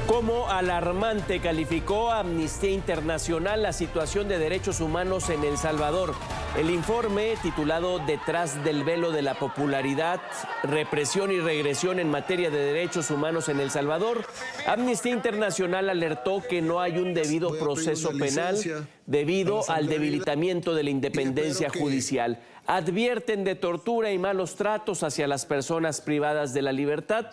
Como alarmante calificó Amnistía Internacional la situación de derechos humanos en El Salvador. El informe, titulado Detrás del velo de la popularidad, represión y regresión en materia de derechos humanos en El Salvador, Amnistía Internacional alertó que no hay un debido proceso penal debido al debilitamiento de la independencia judicial. Advierten de tortura y malos tratos hacia las personas privadas de la libertad.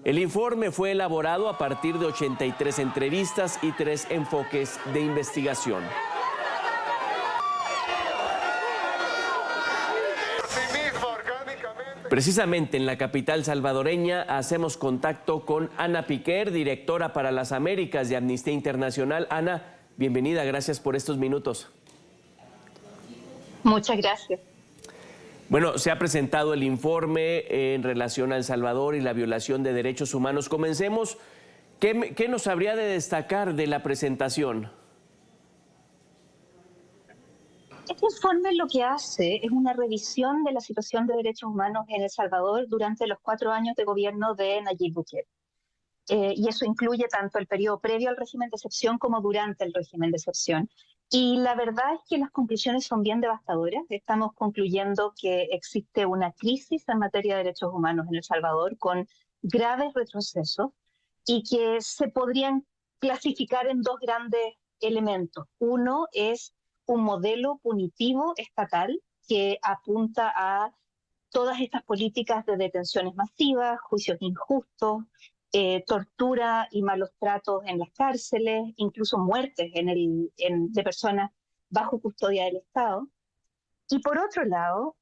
El informe fue elaborado a partir de 83 entrevistas y 3 enfoques de investigación. Precisamente en la capital salvadoreña hacemos contacto con Ana Piquer, directora para las Américas de Amnistía Internacional. Ana, bienvenida, gracias por estos minutos. Muchas gracias. Bueno, se ha presentado el informe en relación a El Salvador y la violación de derechos humanos. Comencemos. ¿Qué nos habría de destacar de la presentación? Este informe lo que hace es una revisión de la situación de derechos humanos en El Salvador durante los 4 años de gobierno de Nayib Bukele. Y eso incluye tanto el periodo previo al régimen de excepción como durante el régimen de excepción. Y la verdad es que las conclusiones son bien devastadoras. Estamos concluyendo que existe una crisis en materia de derechos humanos en El Salvador con graves retrocesos y que se podrían clasificar en 2 grandes elementos. Uno es un modelo punitivo estatal que apunta a todas estas políticas de detenciones masivas, juicios injustos, tortura y malos tratos en las cárceles, incluso muertes de personas bajo custodia del Estado. Y por otro lado,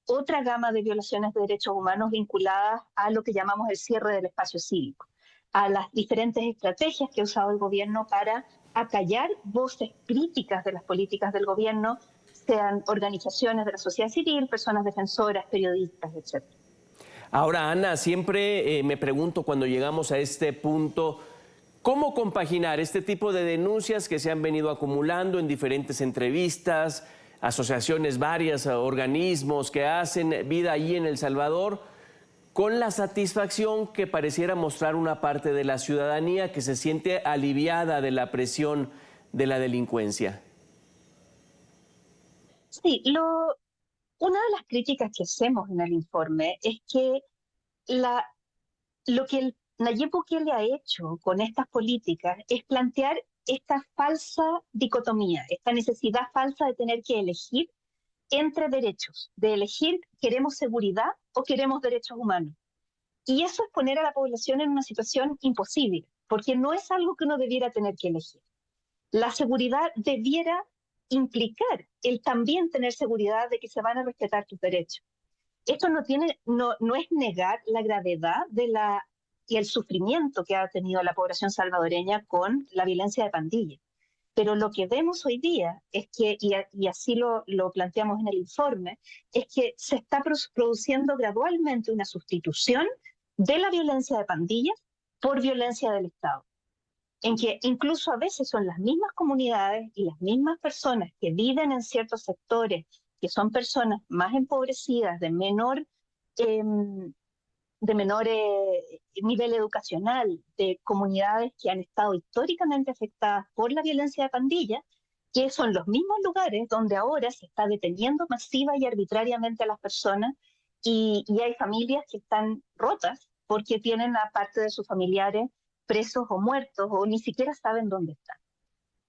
otra gama de violaciones de derechos humanos vinculadas a lo que llamamos el cierre del espacio cívico, a las diferentes estrategias que ha usado el gobierno para acallar voces críticas de las políticas del gobierno, sean organizaciones de la sociedad civil, personas defensoras, periodistas, etc. Ahora, Ana, siempre me pregunto cuando llegamos a este punto, ¿cómo compaginar este tipo de denuncias que se han venido acumulando en diferentes entrevistas, asociaciones varias, organismos que hacen vida allí en El Salvador, con la satisfacción que pareciera mostrar una parte de la ciudadanía que se siente aliviada de la presión de la delincuencia? Sí, una de las críticas que hacemos en el informe es que lo que el Nayib Bukele ha hecho con estas políticas es plantear esta falsa dicotomía, esta necesidad falsa de tener que elegir entre derechos, de elegir queremos seguridad o queremos derechos humanos. Y eso es poner a la población en una situación imposible, porque no es algo que uno debiera tener que elegir. La seguridad debiera implicar el también tener seguridad de que se van a respetar tus derechos. Esto no es negar la gravedad y el sufrimiento que ha tenido la población salvadoreña con la violencia de pandillas. Pero lo que vemos hoy día es que, y así lo planteamos en el informe, es que se está produciendo gradualmente una sustitución de la violencia de pandillas por violencia del Estado, en que incluso a veces son las mismas comunidades y las mismas personas que viven en ciertos sectores, que son personas más empobrecidas, de menor nivel educacional, de comunidades que han estado históricamente afectadas por la violencia de pandillas, que son los mismos lugares donde ahora se está deteniendo masiva y arbitrariamente a las personas y hay familias que están rotas porque tienen a parte de sus familiares presos o muertos o ni siquiera saben dónde están.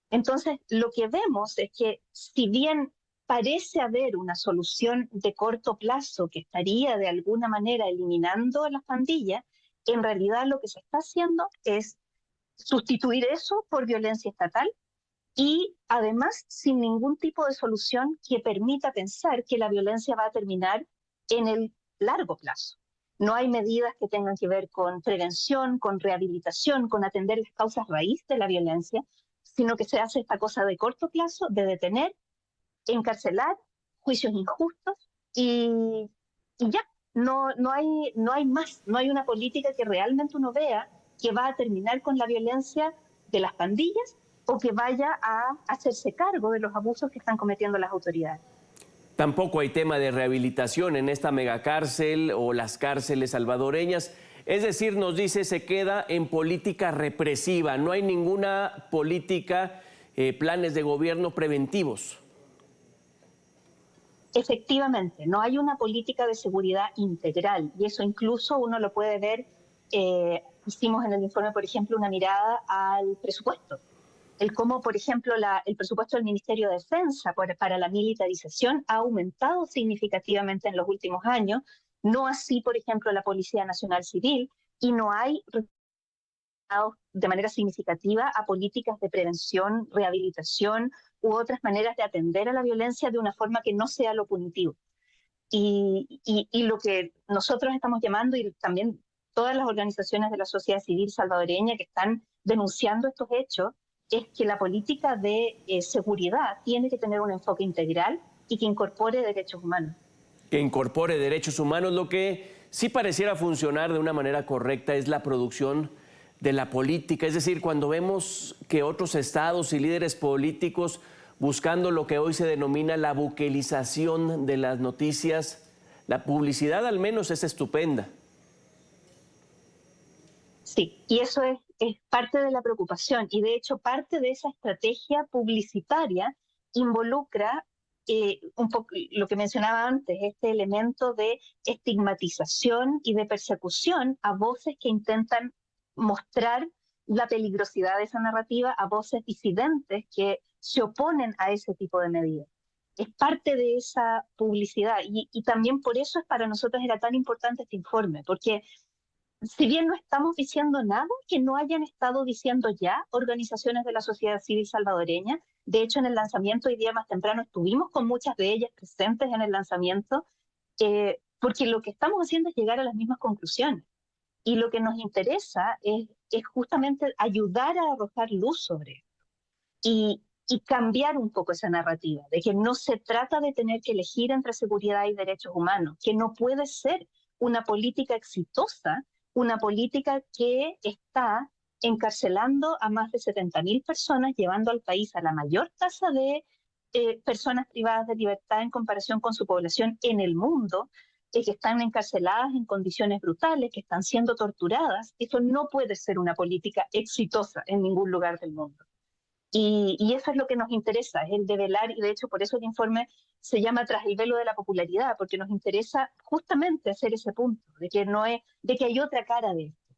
Entonces, lo que vemos es que si bien parece haber una solución de corto plazo que estaría de alguna manera eliminando a las pandillas, en realidad lo que se está haciendo es sustituir eso por violencia estatal y además sin ningún tipo de solución que permita pensar que la violencia va a terminar en el largo plazo. No hay medidas que tengan que ver con prevención, con rehabilitación, con atender las causas raíz de la violencia, sino que se hace esta cosa de corto plazo, de detener, encarcelar, juicios injustos y ya, no hay más, no hay una política que realmente uno vea que va a terminar con la violencia de las pandillas o que vaya a hacerse cargo de los abusos que están cometiendo las autoridades. Tampoco hay tema de rehabilitación en esta megacárcel o las cárceles salvadoreñas. Es decir, nos dice, se queda en política represiva, no hay ninguna política, planes de gobierno preventivos. Efectivamente, no hay una política de seguridad integral y eso incluso uno lo puede ver, hicimos en el informe, por ejemplo, una mirada al presupuesto. El cómo, por ejemplo, el presupuesto del Ministerio de Defensa para la militarización ha aumentado significativamente en los últimos años, no así, por ejemplo, la Policía Nacional Civil, y no hay de manera significativa a políticas de prevención, rehabilitación u otras maneras de atender a la violencia de una forma que no sea lo punitivo. Y lo que nosotros estamos llamando, y también todas las organizaciones de la sociedad civil salvadoreña que están denunciando estos hechos, es que la política de seguridad tiene que tener un enfoque integral y que incorpore derechos humanos. Que incorpore derechos humanos. Lo que sí pareciera funcionar de una manera correcta es la producción de la política. Es decir, cuando vemos que otros estados y líderes políticos buscando lo que hoy se denomina la buquelización de las noticias, la publicidad al menos es estupenda. Sí, y eso es parte de la preocupación y de hecho parte de esa estrategia publicitaria involucra un poco lo que mencionaba antes, este elemento de estigmatización y de persecución a voces que intentan mostrar la peligrosidad de esa narrativa, a voces disidentes que se oponen a ese tipo de medidas. Es parte de esa publicidad y también por eso para nosotros era tan importante este informe, porque si bien no estamos diciendo nada que no hayan estado diciendo ya organizaciones de la sociedad civil salvadoreña, de hecho en el lanzamiento hoy día más temprano estuvimos con muchas de ellas presentes en el lanzamiento, porque lo que estamos haciendo es llegar a las mismas conclusiones. Y lo que nos interesa es justamente ayudar a arrojar luz sobre esto y cambiar un poco esa narrativa, de que no se trata de tener que elegir entre seguridad y derechos humanos, que no puede ser una política exitosa, una política que está encarcelando a más de 70.000 personas, llevando al país a la mayor tasa de personas privadas de libertad en comparación con su población en el mundo, que están encarceladas en condiciones brutales, que están siendo torturadas. Eso no puede ser una política exitosa en ningún lugar del mundo. Y eso es lo que nos interesa, es el develar, y de hecho por eso el informe se llama Tras el velo de la popularidad, porque nos interesa justamente hacer ese punto, de que hay otra cara de esto.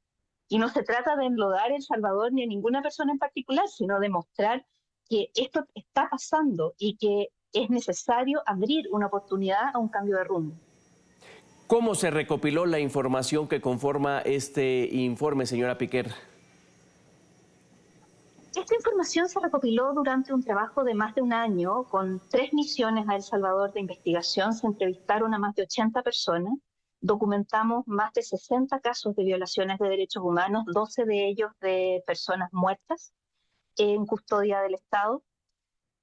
Y no se trata de enlodar a El Salvador ni a ninguna persona en particular, sino de mostrar que esto está pasando y que es necesario abrir una oportunidad a un cambio de rumbo. ¿Cómo se recopiló la información que conforma este informe, señora Piquer? Esta información se recopiló durante un trabajo de más de un año con 3 misiones a El Salvador de investigación. Se entrevistaron a más de 80 personas, documentamos más de 60 casos de violaciones de derechos humanos, 12 de ellos de personas muertas en custodia del Estado.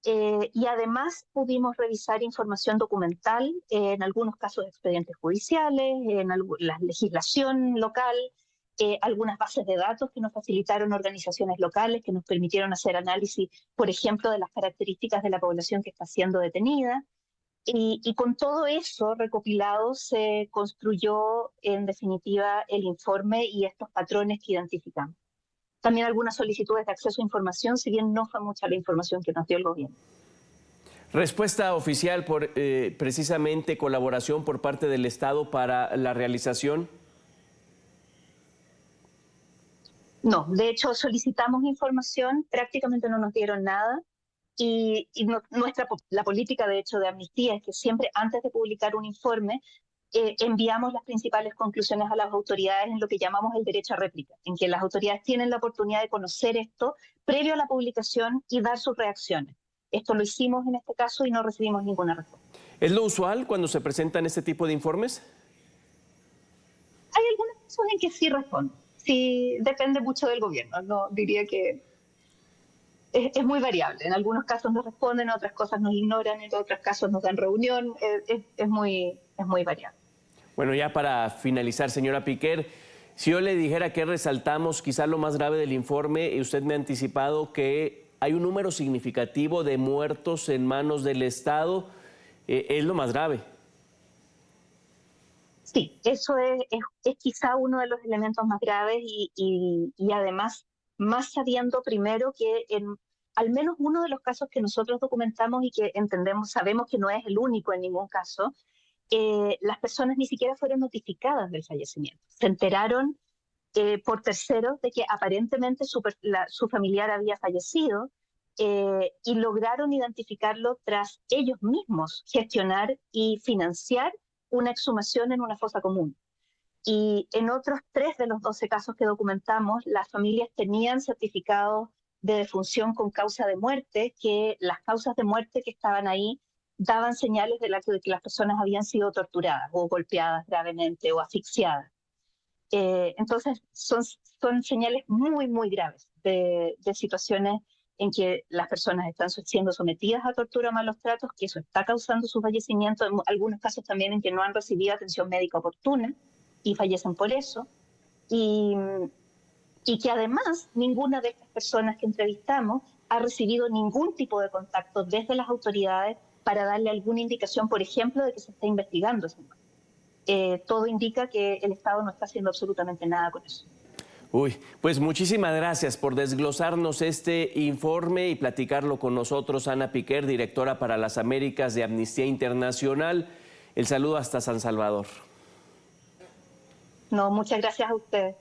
Y además pudimos revisar información documental, en algunos casos de expedientes judiciales, en la legislación local, algunas bases de datos que nos facilitaron organizaciones locales que nos permitieron hacer análisis, por ejemplo, de las características de la población que está siendo detenida. Y con todo eso recopilado se construyó en definitiva el informe y estos patrones que identificamos. También algunas solicitudes de acceso a información, si bien no fue mucha la información que nos dio el gobierno. Respuesta oficial por precisamente colaboración por parte del Estado para la realización. No, de hecho solicitamos información, prácticamente no nos dieron nada y la política de hecho de Amnistía es que siempre antes de publicar un informe enviamos las principales conclusiones a las autoridades en lo que llamamos el derecho a réplica, en que las autoridades tienen la oportunidad de conocer esto previo a la publicación y dar sus reacciones. Esto lo hicimos en este caso y no recibimos ninguna respuesta. ¿Es lo usual cuando se presentan este tipo de informes? Hay algunos casos en que sí responden. Sí, depende mucho del gobierno. No diría que es muy variable. En algunos casos nos responden, en otras cosas nos ignoran, en otros casos nos dan reunión. Es muy variable. Bueno, ya para finalizar, señora Piquer, si yo le dijera que resaltamos quizá lo más grave del informe, y usted me ha anticipado que hay un número significativo de muertos en manos del Estado, es lo más grave. Sí, eso es quizá uno de los elementos más graves y además, más sabiendo primero que en al menos uno de los casos que nosotros documentamos y que entendemos, sabemos que no es el único en ningún caso, las personas ni siquiera fueron notificadas del fallecimiento. Se enteraron por terceros de que aparentemente su familiar había fallecido y lograron identificarlo tras ellos mismos gestionar y financiar una exhumación en una fosa común. Y en otros 3 de los 12 casos que documentamos, las familias tenían certificados de defunción con causa de muerte, que las causas de muerte que estaban ahí daban señales de que las personas habían sido torturadas o golpeadas gravemente o asfixiadas. Entonces, son señales muy, muy graves de situaciones en que las personas están siendo sometidas a tortura o malos tratos, que eso está causando su fallecimiento, en algunos casos también en que no han recibido atención médica oportuna y fallecen por eso, y, y que además ninguna de estas personas que entrevistamos ha recibido ningún tipo de contacto desde las autoridades para darle alguna indicación, por ejemplo, de que se está investigando ese muerte. Todo indica que el Estado no está haciendo absolutamente nada con eso. Uy, pues muchísimas gracias por desglosarnos este informe y platicarlo con nosotros, Ana Piquer, directora para las Américas de Amnistía Internacional. El saludo hasta San Salvador. No, muchas gracias a ustedes.